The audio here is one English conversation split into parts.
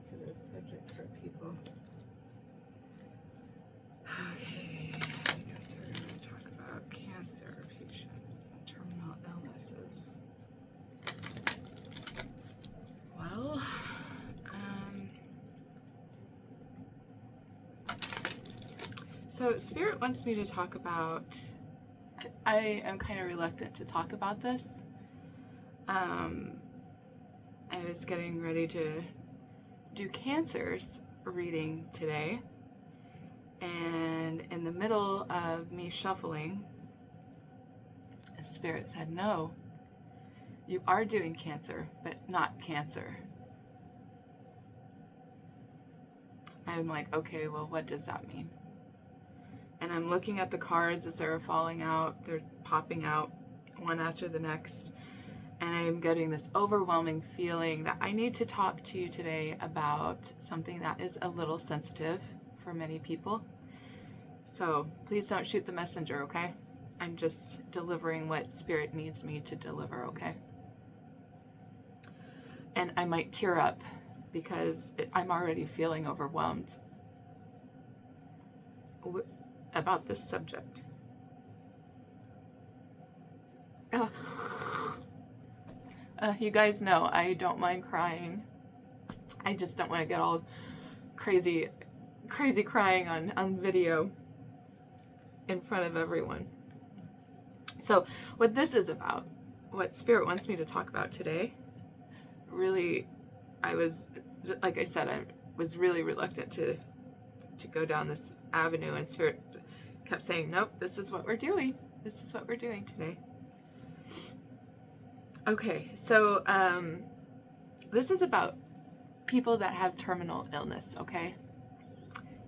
sensitive subject for people. Okay, I guess we're going to talk about cancer patients and terminal illnesses. Well, so Spirit wants me to talk about, I am kind of reluctant to talk about this. I was getting ready to do Cancer's reading today, and in the middle of me shuffling, Spirit said, no, you are doing Cancer, but not Cancer. I'm like, okay, well, what does that mean? And I'm looking at the cards as they're falling out. They're popping out one after the next. And I'm getting this overwhelming feeling that I need to talk to you today about something that is a little sensitive for many people. So please don't shoot the messenger, okay? I'm just delivering what Spirit needs me to deliver, okay? And I might tear up because I'm already feeling overwhelmed about this subject. You guys know I don't mind crying. I just don't want to get all crazy crying on video in front of everyone. So what this is about, what Spirit wants me to talk about today, really, I was, like I said, I was really reluctant to go down this avenue, and Spirit kept saying, nope, this is what we're doing. This is what we're doing today. Okay, so this is about people that have terminal illness, okay?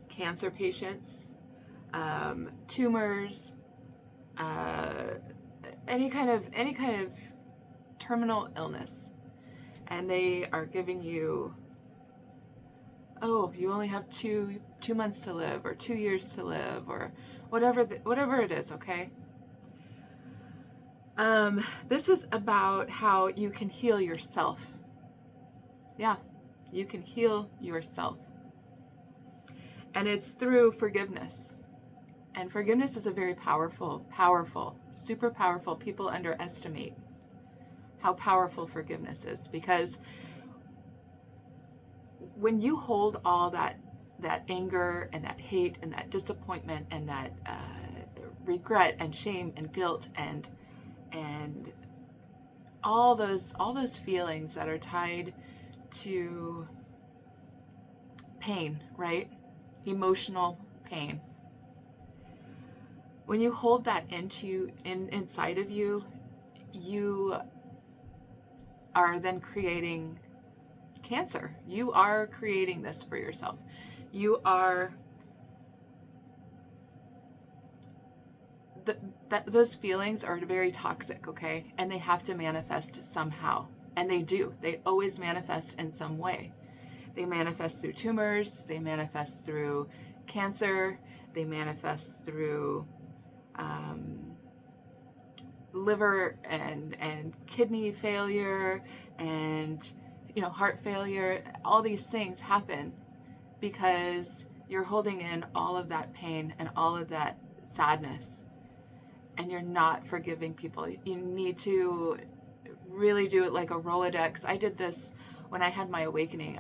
Cancer patients, tumors, any kind of terminal illness. And they are giving you, oh, you only have two months to live, or 2 years to live, or whatever it is, okay? This is about how you can heal yourself. Yeah, you can heal yourself. And it's through forgiveness. And forgiveness is a very powerful, super powerful. People underestimate how powerful forgiveness is, because when you hold all that anger and that hate and that disappointment and that regret and shame and guilt and all those feelings that are tied to pain, right? Emotional pain. When you hold that inside of you, you are then creating cancer. You are creating this for yourself. You are those feelings are very toxic, okay? And they have to manifest somehow. And they do. They always manifest in some way. They manifest through tumors. They manifest through cancer. They manifest through liver and kidney failure and heart failure. All these things happen because you're holding in all of that pain and all of that sadness, and you're not forgiving people. You need to really do it like a Rolodex. I did this when I had my awakening.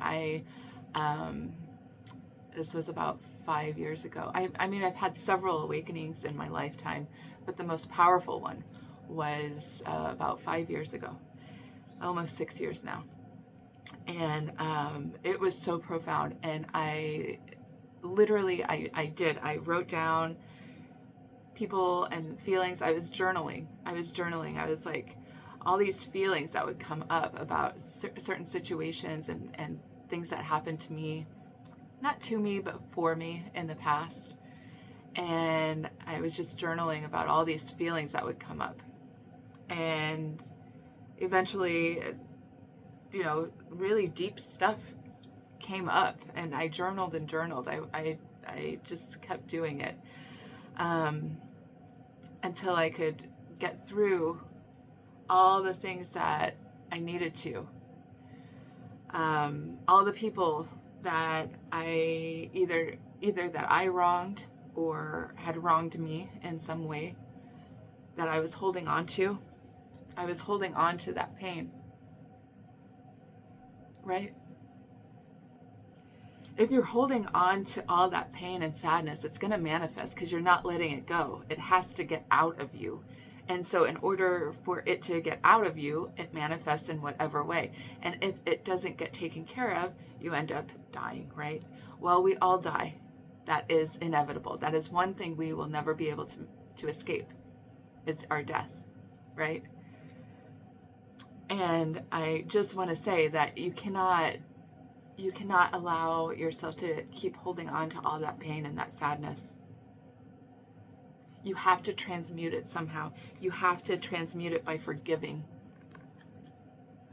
This was about 5 years ago. I mean, I've had several awakenings in my lifetime, but the most powerful one was about 5 years ago, almost 6 years now. And it was so profound. And I wrote down people and feelings. I was journaling. I was like, all these feelings that would come up about certain situations and things that happened to me, not to me, but for me in the past. And I was just journaling about all these feelings that would come up. And eventually, really deep stuff came up, and I journaled and journaled. I just kept doing it until I could get through all the things that I needed to. All the people that I either that I wronged or had wronged me in some way that I was holding on to. I was holding on to that pain, right? If you're holding on to all that pain and sadness, it's going to manifest because you're not letting it go. It has to get out of you. And so in order for it to get out of you, it manifests in whatever way. And if it doesn't get taken care of, you end up dying, right? Well, we all die. That is inevitable. That is one thing we will never be able to escape, is our death, right? And I just want to say that you cannot allow yourself to keep holding on to all that pain and that sadness. You have to transmute it somehow. You have to transmute it by forgiving.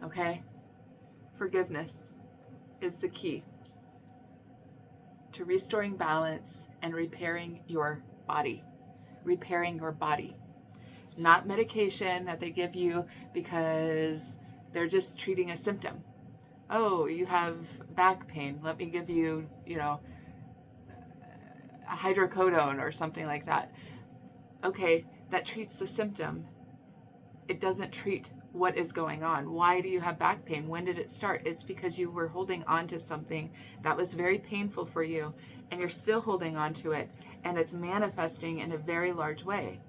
Okay? Forgiveness is the key to restoring balance and repairing your body. Repairing your body. Not medication that they give you because they're just treating a symptom. Oh, you have back pain. Let me give you, a hydrocodone or something like that. Okay, that treats the symptom. It doesn't treat what is going on. Why do you have back pain? When did it start? It's because you were holding on to something that was very painful for you, and you're still holding on to it, and it's manifesting in a very large way.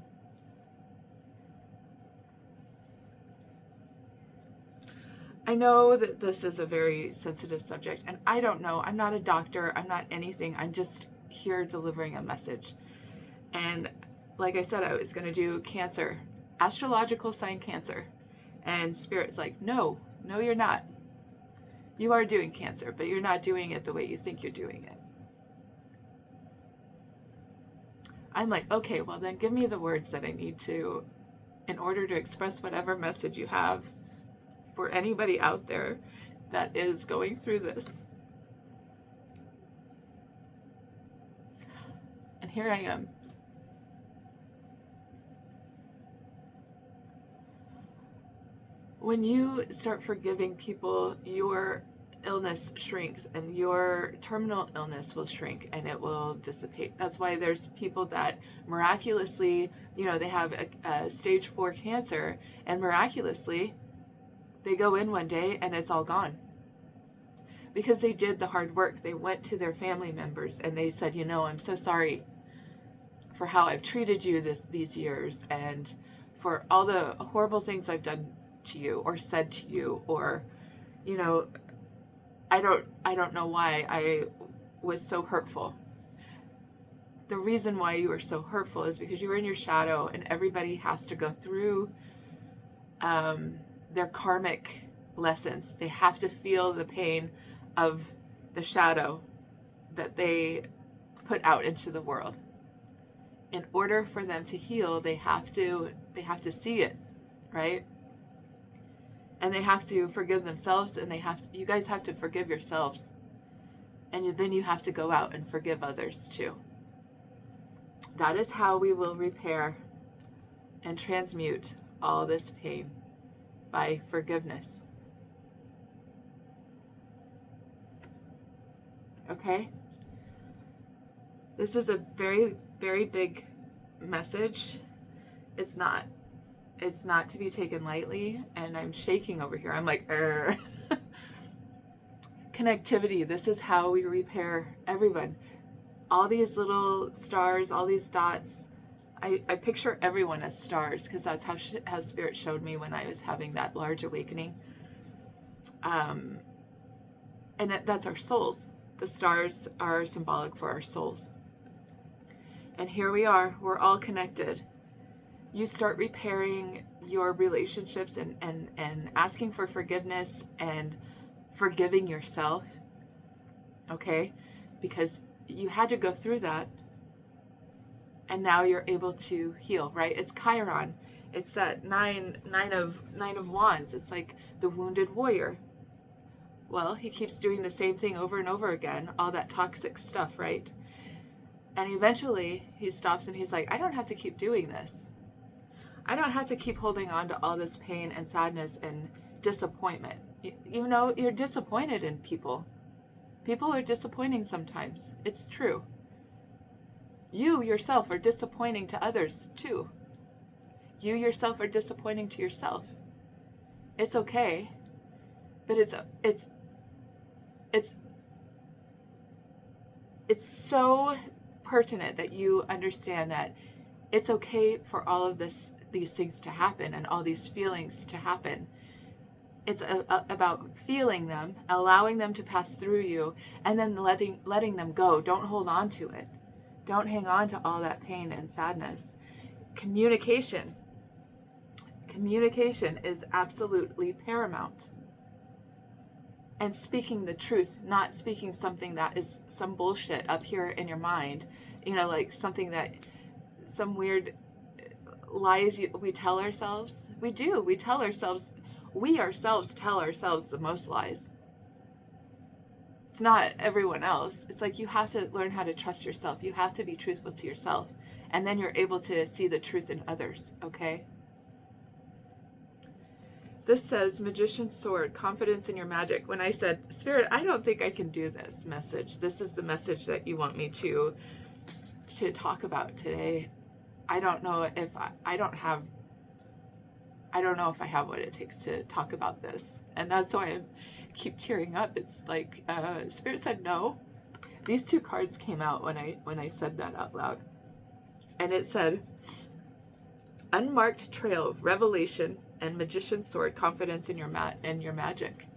I know that this is a very sensitive subject, and I don't know. I'm not a doctor. I'm not anything. I'm just here delivering a message. And like I said, I was going to do Cancer, astrological sign Cancer. And Spirit's like, no, you're not. You are doing Cancer, but you're not doing it the way you think you're doing it. I'm like, okay, well then give me the words that I need to, in order to express whatever message you have for anybody out there that is going through this. And here I am. When you start forgiving people, your illness shrinks and your terminal illness will shrink and it will dissipate. That's why there's people that miraculously, they have a stage 4 cancer, and miraculously they go in one day and it's all gone. Because they did the hard work. They went to their family members and they said, I'm so sorry for how I've treated you these years, and for all the horrible things I've done to you or said to you, or I don't know why I was so hurtful. The reason why you were so hurtful is because you were in your shadow, and everybody has to go through their karmic lessons. They have to feel the pain of the shadow that they put out into the world. In order for them to heal, they have to see it, right? And they have to forgive themselves, and you guys have to forgive yourselves. And then you have to go out and forgive others too. That is how we will repair and transmute all this pain, by forgiveness. Okay? This is a very, very big message. It's not to be taken lightly, and I'm shaking over here. I'm like, Connectivity. This is how we repair everyone. All these little stars, all these dots. I picture everyone as stars, because that's how Spirit showed me when I was having that large awakening. And that's our souls. The stars are symbolic for our souls. And here we are. We're all connected. You start repairing your relationships and asking for forgiveness and forgiving yourself. Okay? Because you had to go through that. And now you're able to heal, right? It's Chiron. It's that nine of wands. It's like the wounded warrior. Well, he keeps doing the same thing over and over again, all that toxic stuff, right? And eventually he stops and he's like, I don't have to keep doing this. I don't have to keep holding on to all this pain and sadness and disappointment. You're disappointed in people People are disappointing sometimes. It's true. You yourself are disappointing to others too. You yourself are disappointing to yourself. It's okay, but it's so pertinent that you understand that it's okay for all of these things to happen and all these feelings to happen. It's about feeling them, allowing them to pass through you, and then letting them go. Don't hold on to it. Don't hang on to all that pain and sadness. Communication is absolutely paramount. And speaking the truth, not speaking something that is some bullshit up here in your mind, like something that, some weird lies we tell ourselves. We ourselves tell ourselves the most lies. It's not everyone else. It's like you have to learn how to trust yourself. You have to be truthful to yourself. And then you're able to see the truth in others, okay? This says, Magician's Sword, confidence in your magic. When I said, Spirit, I don't think I can do this message. This is the message that you want me to talk about today. I don't know if I don't know if I have what it takes to talk about this. And that's why I keep tearing up. It's like, Spirit said no. These two cards came out when I said that out loud. And it said, Unmarked Trail, Revelation, and Magician's Sword, confidence in your magic.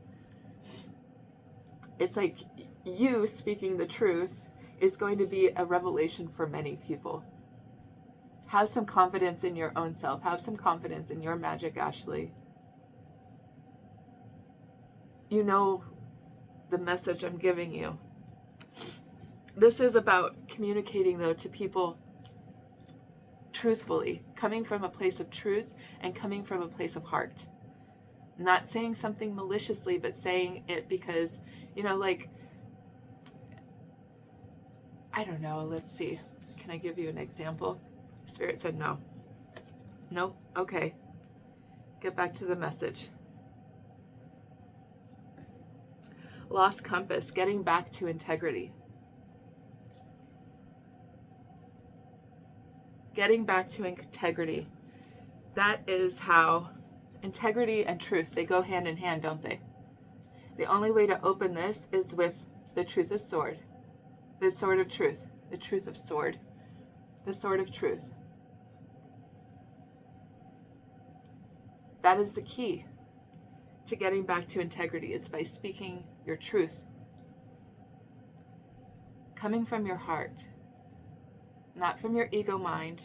It's like you speaking the truth is going to be a revelation for many people. Have some confidence in your own self. Have some confidence in your magic, Ashley. You know the message I'm giving you. This is about communicating, though, to people truthfully, coming from a place of truth and coming from a place of heart. Not saying something maliciously, but saying it because, I don't know, let's see. Can I give you an example? Spirit said no. Nope. Okay. Get back to the message. Lost compass, getting back to integrity. Getting back to integrity. That is how integrity and truth, they go hand in hand, don't they? The only way to open this is with the truth of sword. The sword of truth. The truth of sword. The sword of truth. That is the key to getting back to integrity, is by speaking your truth. Coming from your heart. Not from your ego mind.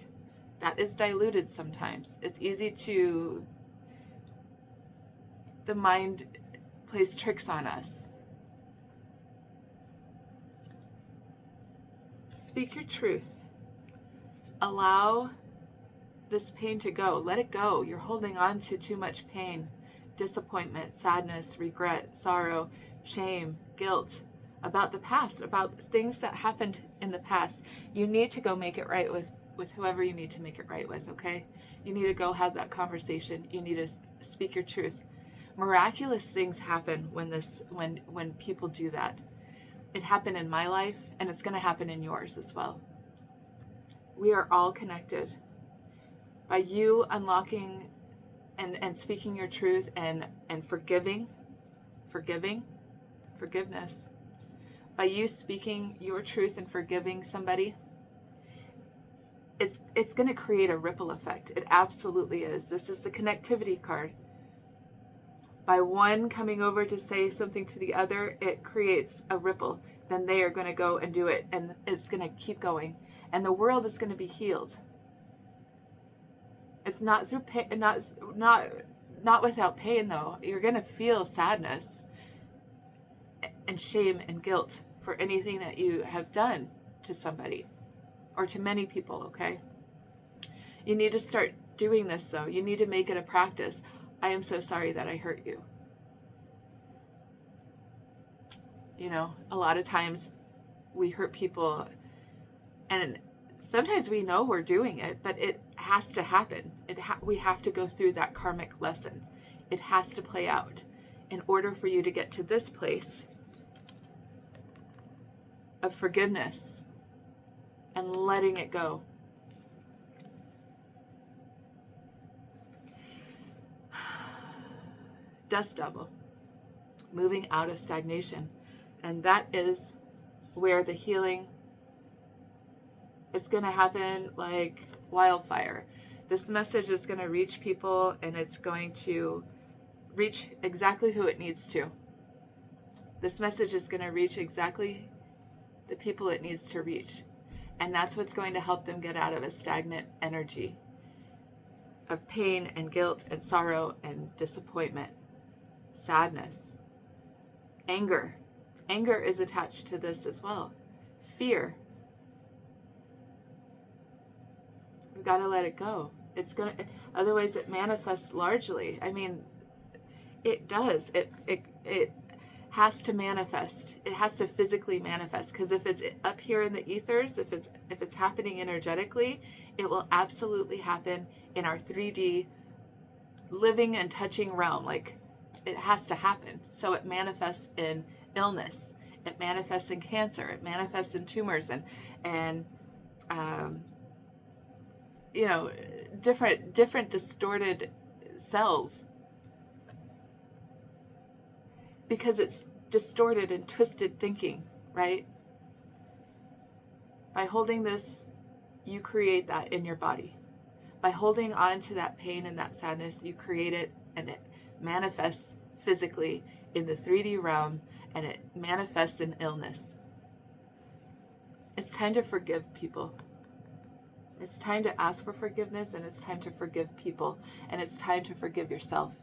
That is diluted sometimes. It's easy to... The mind plays tricks on us. Speak your truth. Allow this pain to go. Let it go. You're holding on to too much pain, disappointment, sadness, regret, sorrow, shame, guilt about the past, about things that happened in the past. You need to go make it right with whoever you need to make it right with, okay? You need to go have that conversation. You need to speak your truth. Miraculous things happen when people do that. It happened in my life, and it's going to happen in yours as well. We are all connected. By you unlocking and speaking your truth and forgiving, forgiveness. By you speaking your truth and forgiving somebody, it's going to create a ripple effect. It absolutely is. This is the connectivity card. By one coming over to say something to the other, it creates a ripple. Then they are going to go and do it, and it's going to keep going. And the world is going to be healed. It's not through pain, not without pain, though. You're going to feel sadness and shame and guilt for anything that you have done to somebody or to many people, okay? You need to start doing this, though. You need to make it a practice. I am so sorry that I hurt you. A lot of times we hurt people, and sometimes we know we're doing it, but it has to happen. We have to go through that karmic lesson. It has to play out in order for you to get to this place of forgiveness and letting it go. Dust devil, moving out of stagnation. And that is where the healing is going to happen like wildfire. This message is going to reach people, and it's going to reach exactly who it needs to. This message is going to reach exactly the people it needs to reach. And that's what's going to help them get out of a stagnant energy of pain and guilt and sorrow and disappointment, sadness, anger. Anger is attached to this as well. Fear. We've got to let it go. Otherwise it manifests largely. I mean, it does. It has to manifest. It has to physically manifest, because if it's up here in the ethers, if it's happening energetically, it will absolutely happen in our 3D living and touching realm. Like, it has to happen. So it manifests in illness. It manifests in cancer. It manifests in tumors and different distorted cells, because it's distorted and twisted thinking, right? By holding this, you create that in your body. By holding on to that pain and that sadness, you create it, and it manifests physically in the 3D realm, and it manifests in illness. It's time to forgive people. It's time to ask for forgiveness, and it's time to forgive people, and it's time to forgive yourself.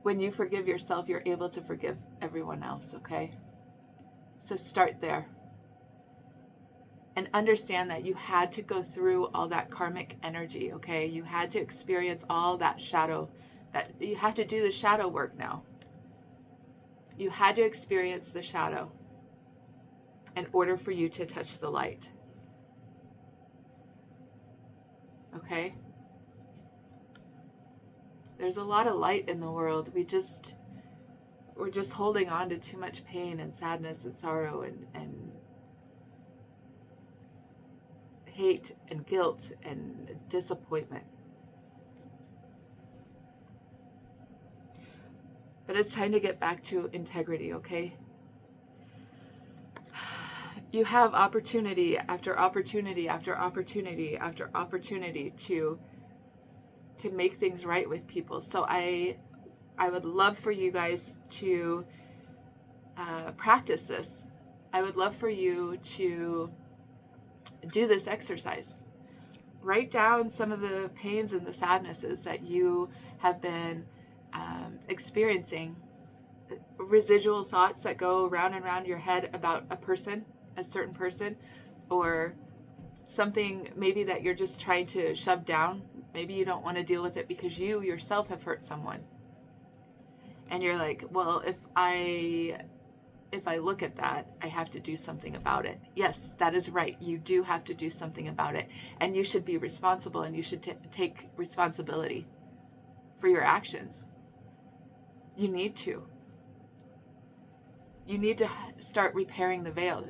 When you forgive yourself, you're able to forgive everyone else, okay? So start there. And understand that you had to go through all that karmic energy, okay? You had to experience all that shadow. That you have to do the shadow work now. You had to experience the shadow in order for you to touch the light. Okay? There's a lot of light in the world. We're just holding on to too much pain and sadness and sorrow and hate and guilt and disappointment. But it's time to get back to integrity, okay? You have opportunity after opportunity after opportunity after opportunity to make things right with people. So I would love for you guys to practice this. I would love for you to do this exercise. Write down some of the pains and the sadnesses that you have been experiencing, residual thoughts that go round and round your head about a certain person, or something maybe that you're just trying to shove down. Maybe you don't want to deal with it because you yourself have hurt someone. And you're like, well, if I look at that, I have to do something about it. Yes, that is right. You do have to do something about it. And you should be responsible, and you should take responsibility for your actions. You need to. You need to start repairing the veil.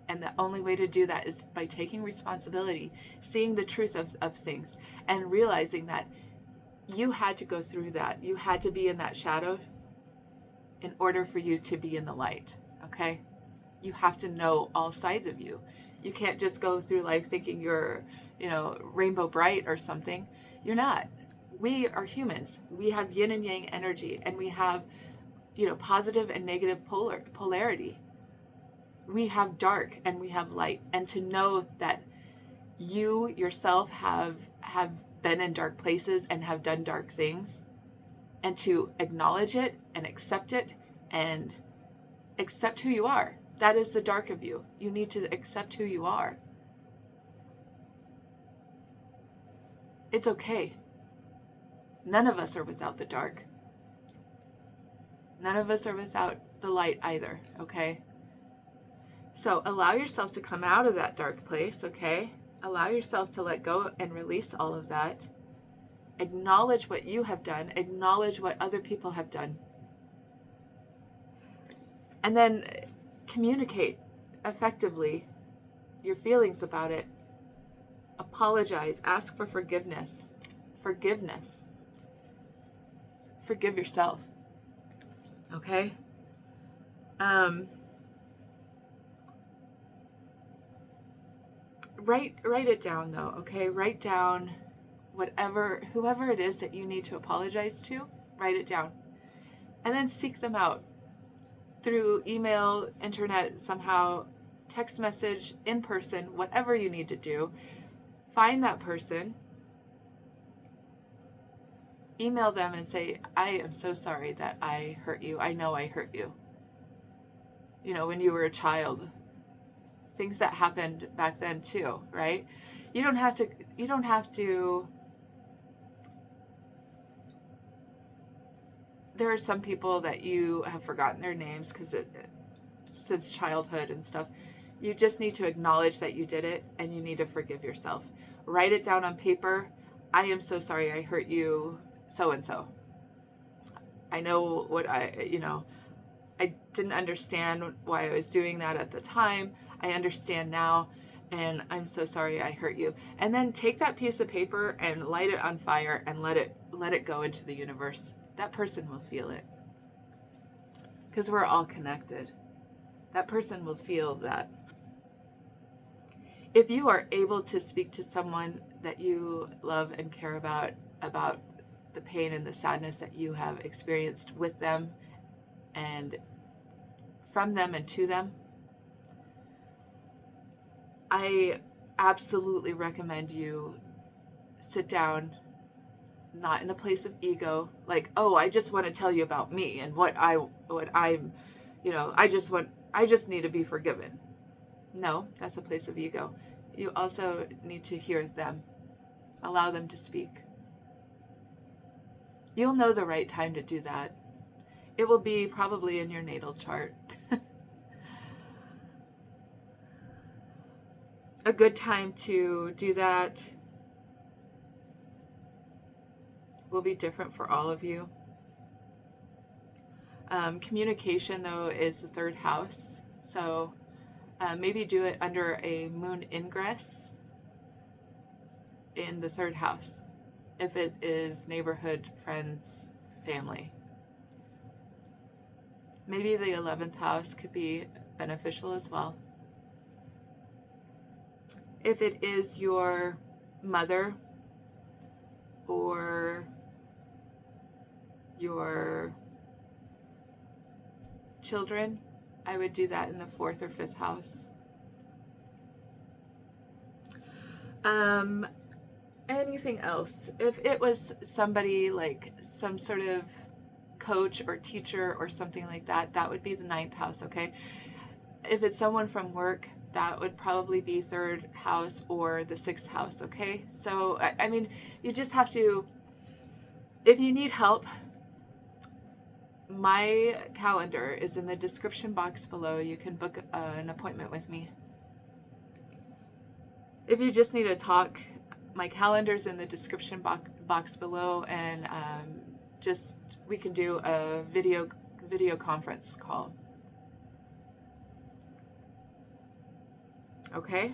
And the only way to do that is by taking responsibility, seeing the truth of things, and realizing that you had to go through that. You had to be in that shadow in order for you to be in the light, okay? You have to know all sides of you. You can't just go through life thinking you're, rainbow bright or something. You're not. We are humans. We have yin and yang energy, and we have, positive and negative polarity. We have dark and we have light. And to know that you yourself have been in dark places and have done dark things, and to acknowledge it and accept it and accept who you are. That is the dark of you. You need to accept who you are. It's okay. None of us are without the dark. None of us are without the light either, okay? So allow yourself to come out of that dark place, okay? Allow yourself to let go and release all of that. Acknowledge what you have done. Acknowledge what other people have done. And then communicate effectively your feelings about it. Apologize. Ask for forgiveness. Forgiveness. Forgive yourself. Okay? Write it down though, okay? Write down whoever it is that you need to apologize to, write it down. And then seek them out through email, internet, somehow, text message, in person, whatever you need to do. Find that person, email them and say, I am so sorry that I hurt you. I know I hurt you. You know, when you were a child, things that happened back then too, right? You don't have to, there are some people that you have forgotten their names because since childhood and stuff. You just need to acknowledge that you did it and you need to forgive yourself. Write it down on paper. I am so sorry I hurt you, so and so. I know I didn't understand why I was doing that at the time. I understand now, and I'm so sorry I hurt you. And then take that piece of paper and light it on fire and let it go into the universe. That person will feel it. Because we're all connected. That person will feel that. If you are able to speak to someone that you love and care about the pain and the sadness that you have experienced with them and from them and to them, I absolutely recommend you sit down, not in a place of ego, like, oh, I just want to tell you about me and what I'm, I just need to be forgiven. No, that's a place of ego. You also need to hear them. Allow them to speak. You'll know the right time to do that. It will be probably in your natal chart. A good time to do that will be different for all of you. Communication, though, is the third house. So maybe do it under a moon ingress in the third house, if it is neighborhood, friends, family. Maybe the 11th house could be beneficial as well. If it is your mother or your children, I would do that in the 4th or 5th house. Anything else? If it was somebody like some sort of coach or teacher or something like that, that would be the 9th house, okay? If it's someone from work, that would probably be 3rd house or the 6th house, okay? So, I mean, you just have to, if you need help, my calendar is in the description box below. You can book an appointment with me. If you just need to talk, my calendar's in the description box below, and we can do a video conference call. Okay?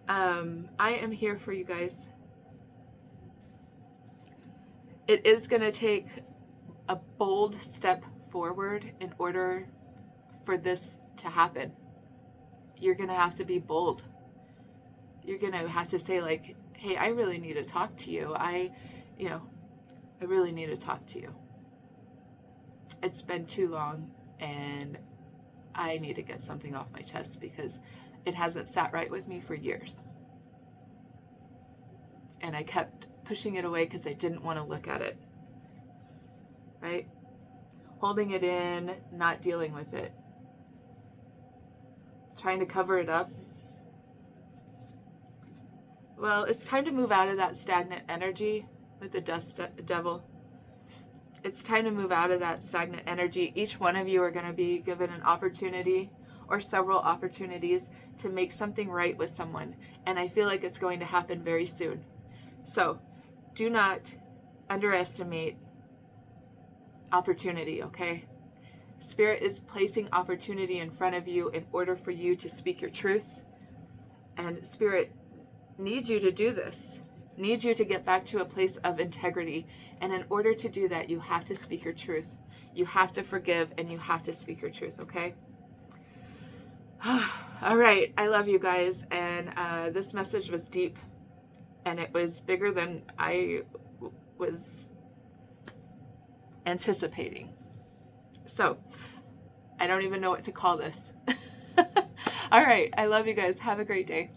I am here for you guys. It is going to take a bold step forward in order for this to happen. You're going to have to be bold. You're going to have to say, like, hey, I really need to talk to you. I really need to talk to you. It's been too long, and I need to get something off my chest because it hasn't sat right with me for years. And I kept pushing it away because I didn't want to look at it. Right? Holding it in, not dealing with it. Trying to cover it up. Well, it's time to move out of that stagnant energy with the dust devil. It's time to move out of that stagnant energy. Each one of you are going to be given an opportunity or several opportunities to make something right with someone. And I feel like it's going to happen very soon. So, do not underestimate opportunity, okay? Spirit is placing opportunity in front of you in order for you to speak your truth. And Spirit needs you to do this, needs you to get back to a place of integrity. And in order to do that, you have to speak your truth. You have to forgive, and you have to speak your truth, okay? All right. I love you guys. And this message was deep, and it was bigger than I was anticipating. So I don't even know what to call this. All right. I love you guys. Have a great day.